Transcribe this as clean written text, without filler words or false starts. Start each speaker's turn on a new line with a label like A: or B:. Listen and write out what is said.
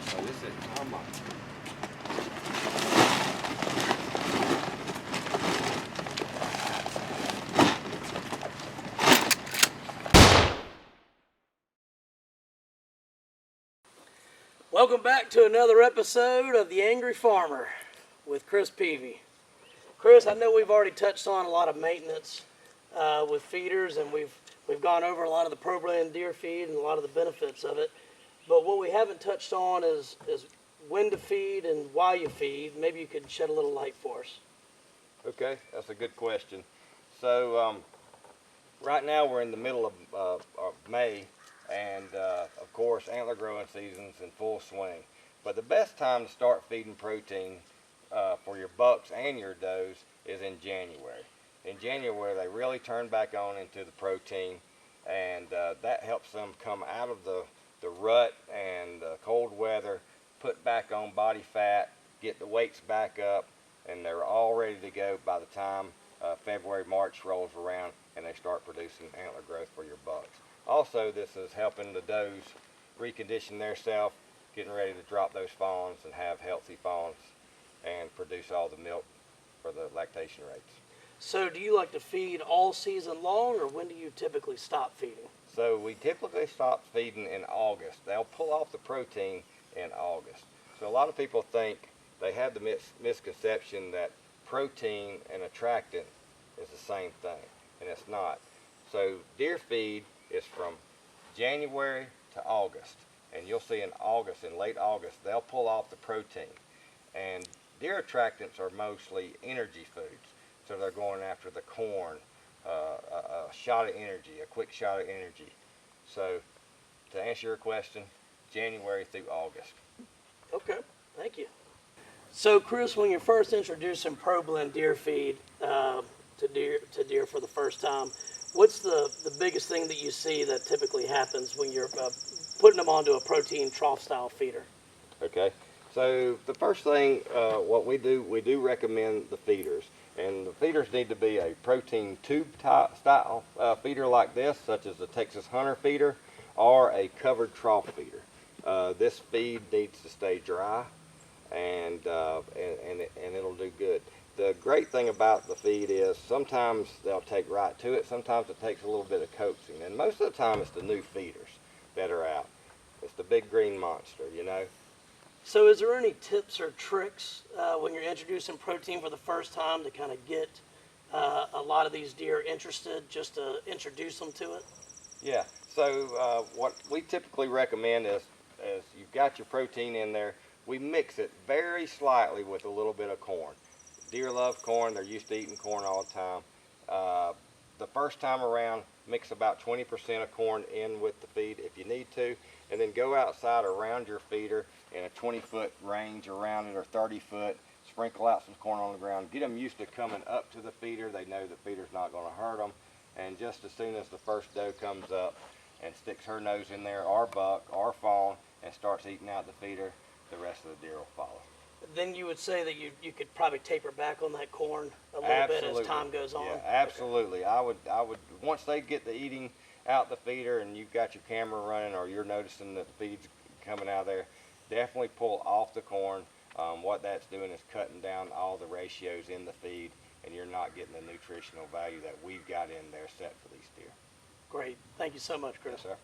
A: so this is how much.
B: Welcome back to another episode of The Angry Farmer with Chris Pevey. Chris, I know we've already touched on a lot of maintenance with feeders, and we've gone over a lot of the ProBlend deer feed and a lot of the benefits of it. But what we haven't touched on is when to feed and why you feed. Maybe you could shed a little light for us.
C: Okay, that's a good question. So right now we're in the middle of May, and of course antler growing season's in full swing. But the best time to start feeding protein for your bucks and your does is in January. In January they really turn back on into the protein, and that helps them come out of the rut and cold weather, put back on body fat, get the weights back up, and they're all ready to go by the time February, March rolls around and they start producing antler growth for your bucks. Also, this is helping the does recondition themselves, getting ready to drop those fawns and have healthy fawns and produce all the milk for the lactation rates.
B: So do you like to feed all season long, or when do you typically stop feeding?
C: So we typically stop feeding in August. They'll pull off the protein in August. So a lot of people think, they have the misconception that protein and attractant is the same thing, and it's not. So deer feed is from January to August, and you'll see in August, in late August, they'll pull off the protein. And deer attractants are mostly energy foods, so they're going after the corn, a shot of energy, a quick shot of energy. So to answer your question, January through August.
B: Okay, thank you. So Chris, when you're first introducing ProBlend deer feed to deer for the first time, what's the biggest thing that you see that typically happens when you're putting them onto a protein trough style feeder?
C: Okay, so the first thing, what we do recommend the feeders, and the feeders need to be a protein tube style feeder like this, such as the Texas Hunter feeder, or a covered trough feeder. This feed needs to stay dry, and it'll do good. The great thing about the feed is sometimes they'll take right to it, sometimes it takes a little bit of coaxing, and most of the time it's the new feeders that are out. It's the big green monster, you know.
B: So is there any tips or tricks when you're introducing protein for the first time to kind of get a lot of these deer interested, just to introduce them to it?
C: Yeah, so what we typically recommend is you've got your protein in there, we mix it very slightly with a little bit of corn. Deer love corn, they're used to eating corn all the time. The first time around, mix about 20% of corn in with the feed if you need to, and then go outside around your feeder in a 20-foot range around it, or 30-foot, sprinkle out some corn on the ground, get them used to coming up to the feeder. They know the feeder's not going to hurt them, and just as soon as the first doe comes up and sticks her nose in there, or buck, or fawn, and starts eating out the feeder, the rest of the deer will follow.
B: Then you would say that you could probably taper back on that corn a little bit as time goes on?
C: Yeah, absolutely. Okay. I would, once they get the eating out the feeder and you've got your camera running, or you're noticing that the feed's coming out of there, definitely pull off the corn. What that's doing is cutting down all the ratios in the feed, and you're not getting the nutritional value that we've got in there set for these deer.
B: Great. Thank you so much, Chris.
C: Yes, sir.